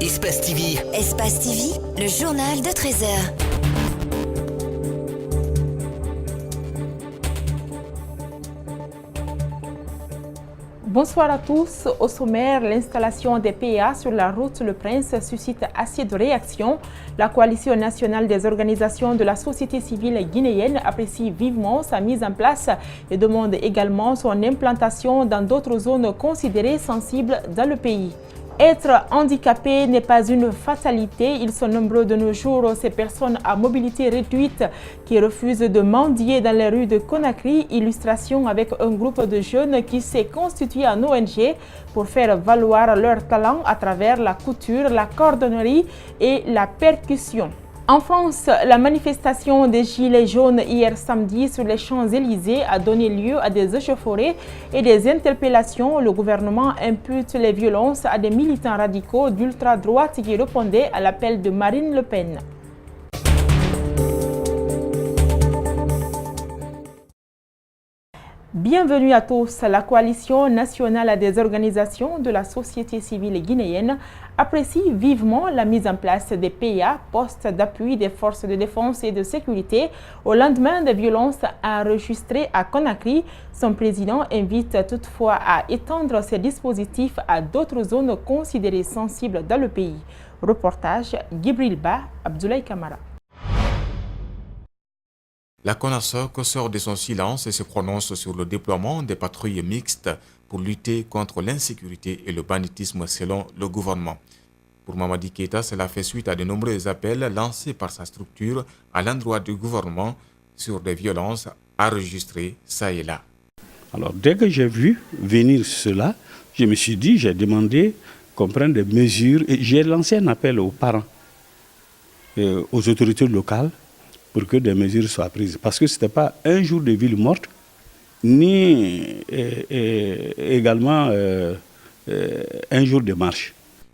Espace TV. Espace TV, le journal de 13h. Bonsoir à tous. Au sommaire, l'installation des PA sur la route Le Prince suscite assez de réactions. La coalition nationale des organisations de la société civile guinéenne apprécie vivement sa mise en place et demande également son implantation dans d'autres zones considérées sensibles dans le pays. Être handicapé n'est pas une fatalité. Ils sont nombreux de nos jours, ces personnes à mobilité réduite qui refusent de mendier dans les rues de Conakry. Illustration avec un groupe de jeunes qui s'est constitué en ONG pour faire valoir leur talent à travers la couture, la cordonnerie et la percussion. En France, la manifestation des Gilets jaunes hier samedi sur les Champs-Élysées a donné lieu à des échauffourées et des interpellations. Le gouvernement impute les violences à des militants radicaux d'ultra-droite qui répondaient à l'appel de Marine Le Pen. Bienvenue à tous. La coalition nationale des organisations de la société civile guinéenne apprécie vivement la mise en place des PA, postes d'appui des forces de défense et de sécurité, au lendemain des violences enregistrées à Conakry. Son président invite toutefois à étendre ces dispositifs à d'autres zones considérées sensibles dans le pays. Reportage Gibril Ba, Abdoulaye Kamara. La CONASOC sort de son silence et se prononce sur le déploiement des patrouilles mixtes pour lutter contre l'insécurité et le banditisme selon le gouvernement. Pour Mamadi Keïta, cela fait suite à de nombreux appels lancés par sa structure à l'endroit du gouvernement sur des violences enregistrées ça et là. Alors dès que j'ai vu venir cela, je me suis dit, j'ai demandé qu'on prenne des mesures et j'ai lancé un appel aux parents, aux autorités locales, pour que des mesures soient prises. Parce que ce n'était pas un jour de ville morte, ni également un jour de marche.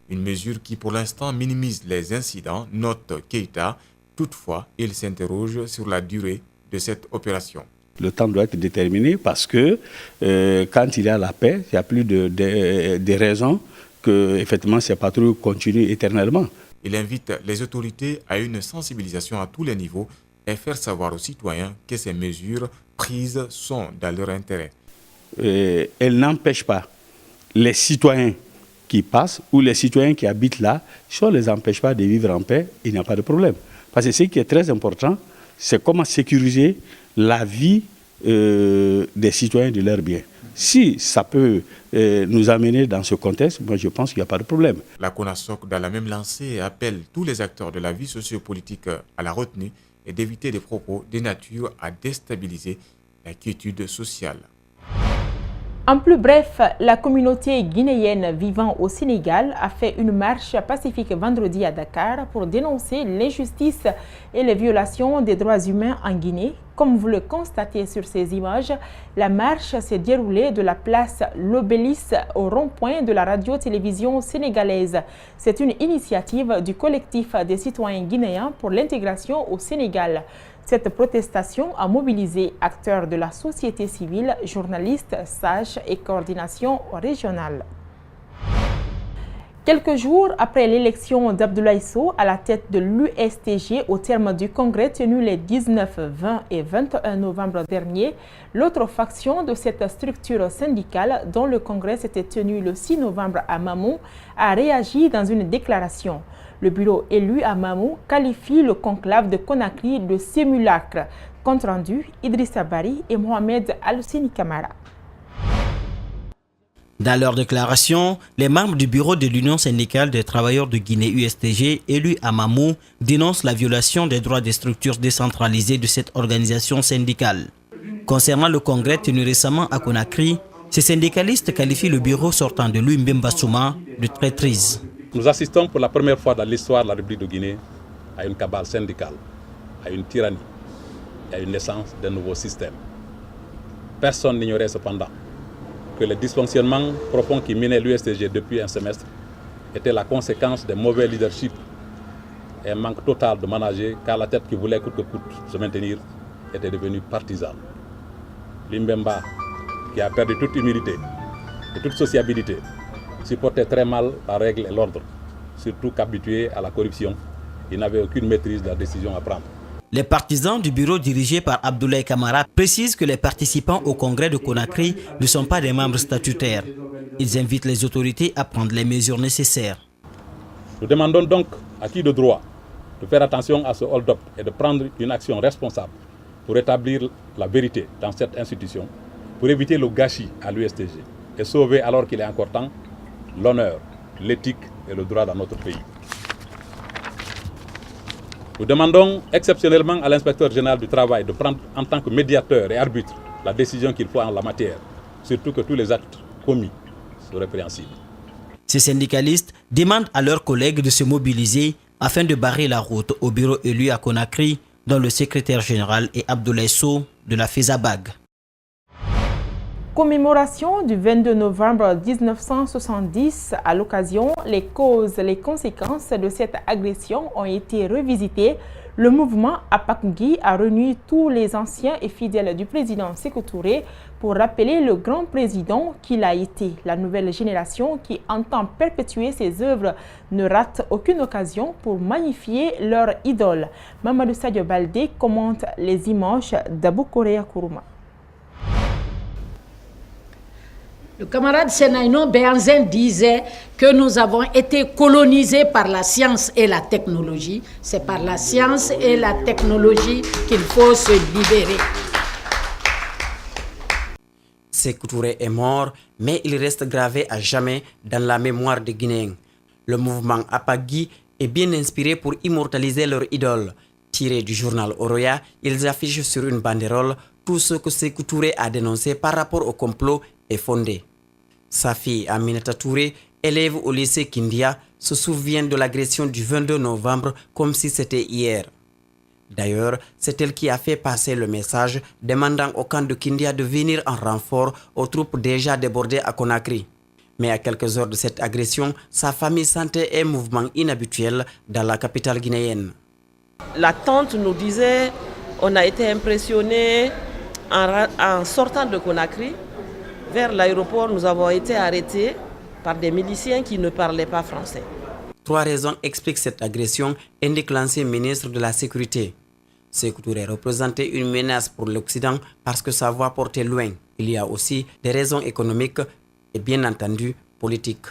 Une mesure qui pour l'instant minimise les incidents, note Keïta. Toutefois, il s'interroge sur la durée de cette opération. Le temps doit être déterminé parce que quand il y a la paix, il n'y a plus de raisons que effectivement, ces patrouilles continuent éternellement. Il invite les autorités à une sensibilisation à tous les niveaux et faire savoir aux citoyens que ces mesures prises sont dans leur intérêt. Elles n'empêchent pas les citoyens qui passent ou les citoyens qui habitent là, si on ne les empêche pas de vivre en paix, il n'y a pas de problème. Parce que ce qui est très important, c'est comment sécuriser la vie des citoyens de leurs biens. Si ça peut nous amener dans ce contexte, moi je pense qu'il n'y a pas de problème. La CONASOC, dans la même lancée, appelle tous les acteurs de la vie sociopolitique à la retenue et d'éviter des propos de nature à déstabiliser la quiétude sociale. En plus bref, la communauté guinéenne vivant au Sénégal a fait une marche pacifique vendredi à Dakar pour dénoncer l'injustice et les violations des droits humains en Guinée. Comme vous le constatez sur ces images, la marche s'est déroulée de la place L'Obélisque au rond-point de la radio-télévision sénégalaise. C'est une initiative du collectif des citoyens guinéens pour l'intégration au Sénégal. Cette protestation a mobilisé acteurs de la société civile, journalistes, sages et coordination régionale. Quelques jours après l'élection d'Abdoulaye Sow à la tête de l'USTG au terme du congrès tenu les 19, 20 et 21 novembre dernier, l'autre faction de cette structure syndicale dont le congrès s'était tenu le 6 novembre à Mamou a réagi dans une déclaration. Le bureau élu à Mamou qualifie le conclave de Conakry de simulacre. Compte rendu, Idrissa Bari et Mohamed Al-Sini Kamara. Dans leur déclaration, les membres du bureau de l'Union syndicale des travailleurs de Guinée USTG, élus à Mamou, dénoncent la violation des droits des structures décentralisées de cette organisation syndicale. Concernant le congrès tenu récemment à Conakry, ces syndicalistes qualifient le bureau sortant de Louis Mbemba Souma de traîtrise. Nous assistons pour la première fois dans l'histoire de la République de Guinée à une cabale syndicale, à une tyrannie et à une naissance d'un nouveau système. Personne n'ignorait cependant que les dysfonctionnements profonds qui minaient l'USTG depuis un semestre étaient la conséquence des mauvais leadership et un manque total de managers car la tête qui voulait coûte que coûte se maintenir était devenue partisane. Limbemba, qui a perdu toute humilité et toute sociabilité, supportait très mal la règle et l'ordre. surtout qu'habitués à la corruption. Ils n'avaient aucune maîtrise de la décision à prendre. Les partisans du bureau dirigé par Abdoulaye Camara précisent que les participants au congrès de Conakry ne sont pas des membres statutaires. Ils invitent les autorités à prendre les mesures nécessaires. Nous demandons donc à qui de droit de faire attention à ce hold-up et de prendre une action responsable pour rétablir la vérité dans cette institution, pour éviter le gâchis à l'USTG et sauver, alors qu'il est encore temps, l'honneur, l'éthique et le droit dans notre pays. Nous demandons exceptionnellement à l'inspecteur général du travail de prendre en tant que médiateur et arbitre la décision qu'il faut en la matière, surtout que tous les actes commis sont répréhensibles. Ces syndicalistes demandent à leurs collègues de se mobiliser afin de barrer la route au bureau élu à Conakry, dont le secrétaire général est Abdoulaye Sow de la FESABAG. Commémoration du 22 novembre 1970. À l'occasion, les causes, les conséquences de cette agression ont été revisitées. Le mouvement Apakngi a réuni tous les anciens et fidèles du président Sékou Touré pour rappeler le grand président qu'il a été. La nouvelle génération qui entend perpétuer ses œuvres ne rate aucune occasion pour magnifier leur idole. Mamadou Sadio Baldé commente les images d'Abou Korea Kourouma. Le camarade Senaino Béhanzin disait que nous avons été colonisés par la science et la technologie. C'est par la science et la technologie qu'il faut se libérer. Sékou Touré est mort, mais il reste gravé à jamais dans la mémoire des Guinéens. Le mouvement Apagui est bien inspiré pour immortaliser leur idole. Tiré du journal Oroya, ils affichent sur une banderole tout ce que Sékou Touré a dénoncé par rapport au complot est fondé. Sa fille Aminata Touré, élève au lycée Kindia, se souvient de l'agression du 22 novembre comme si c'était hier. D'ailleurs, c'est elle qui a fait passer le message demandant au camp de Kindia de venir en renfort aux troupes déjà débordées à Conakry. Mais à quelques heures de cette agression, sa famille sentait un mouvement inhabituel dans la capitale guinéenne. La tante nous disait, on a été impressionnés en sortant de Conakry. Vers l'aéroport, nous avons été arrêtés par des miliciens qui ne parlaient pas français. 3 raisons expliquent cette agression, indique l'ancien ministre de la Sécurité. Sékou Touré représentait une menace pour l'Occident parce que sa voix portait loin. Il y a aussi des raisons économiques et bien entendu politiques.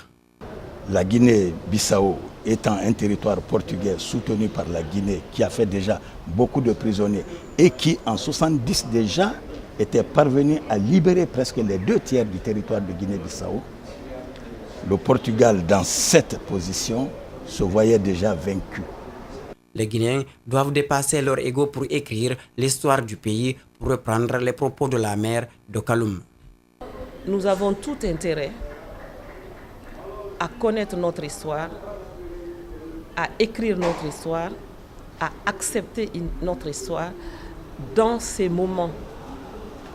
La Guinée-Bissau étant un territoire portugais soutenu par la Guinée qui a fait déjà beaucoup de prisonniers et qui en 1970 déjà était parvenu à libérer presque les 2 tiers du territoire de Guinée-Bissau. Le Portugal, dans cette position, se voyait déjà vaincu. Les Guinéens doivent dépasser leur ego pour écrire l'histoire du pays, pour reprendre les propos de la mère de Kaloum. Nous avons tout intérêt à connaître notre histoire, à écrire notre histoire, à accepter notre histoire dans ces moments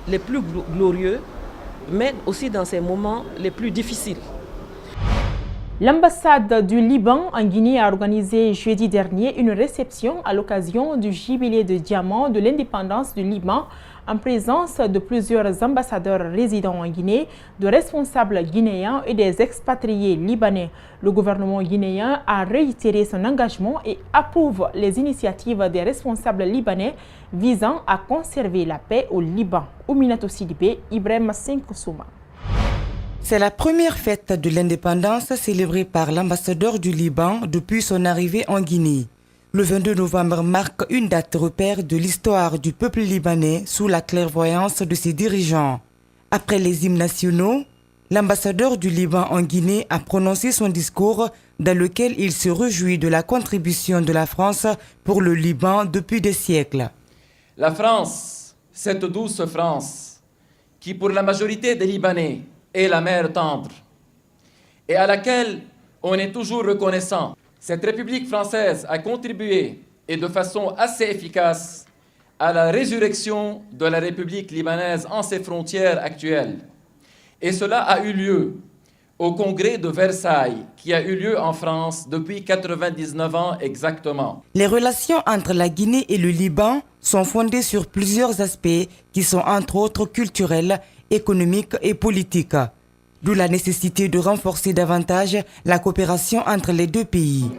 les plus glorieux, mais aussi dans ces moments les plus difficiles. L'ambassade du Liban en Guinée a organisé jeudi dernier une réception à l'occasion du jubilé de diamant de l'indépendance du Liban en présence de plusieurs ambassadeurs résidents en Guinée, de responsables guinéens et des expatriés libanais. Le gouvernement guinéen a réitéré son engagement et approuve les initiatives des responsables libanais visant à conserver la paix au Liban. Ouminatou Sidibé, Ibrahim Sinkoussouma. C'est la première fête de l'indépendance célébrée par l'ambassadeur du Liban depuis son arrivée en Guinée. Le 22 novembre marque une date repère de l'histoire du peuple libanais sous la clairvoyance de ses dirigeants. Après les hymnes nationaux, l'ambassadeur du Liban en Guinée a prononcé son discours dans lequel il se réjouit de la contribution de la France pour le Liban depuis des siècles. La France, cette douce France, qui pour la majorité des Libanais est la mère tendre, et à laquelle on est toujours reconnaissant. Cette République française a contribué, et de façon assez efficace, à la résurrection de la République libanaise en ses frontières actuelles. Et cela a eu lieu au Congrès de Versailles, qui a eu lieu en France depuis 99 ans exactement. Les relations entre la Guinée et le Liban sont fondées sur plusieurs aspects qui sont entre autres culturels, économiques et politiques. d'où la nécessité de renforcer davantage la coopération entre les deux pays.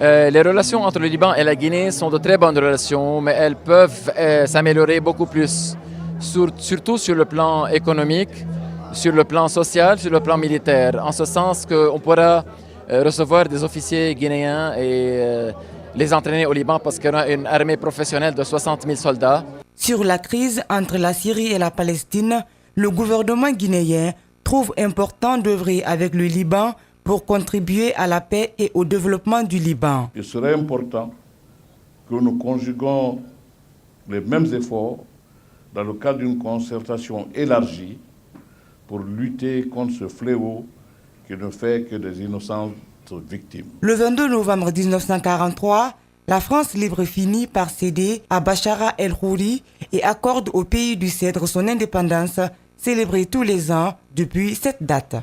Les relations entre le Liban et la Guinée sont de très bonnes relations, mais elles peuvent s'améliorer beaucoup plus, surtout sur le plan économique, sur le plan social, sur le plan militaire, en ce sens qu'on pourra recevoir des officiers guinéens et les entraîner au Liban parce qu'il y aura une armée professionnelle de 60 000 soldats. Sur la crise entre la Syrie et la Palestine, le gouvernement guinéen trouve important d'œuvrer avec le Liban pour contribuer à la paix et au développement du Liban. Il serait important que nous conjuguons les mêmes efforts dans le cadre d'une concertation élargie pour lutter contre ce fléau qui ne fait que des innocentes victimes. Le 22 novembre 1943, la France libre finit par céder à Bachara el-Khouri et accorde au pays du Cèdre son indépendance, célébrée tous les ans depuis cette date.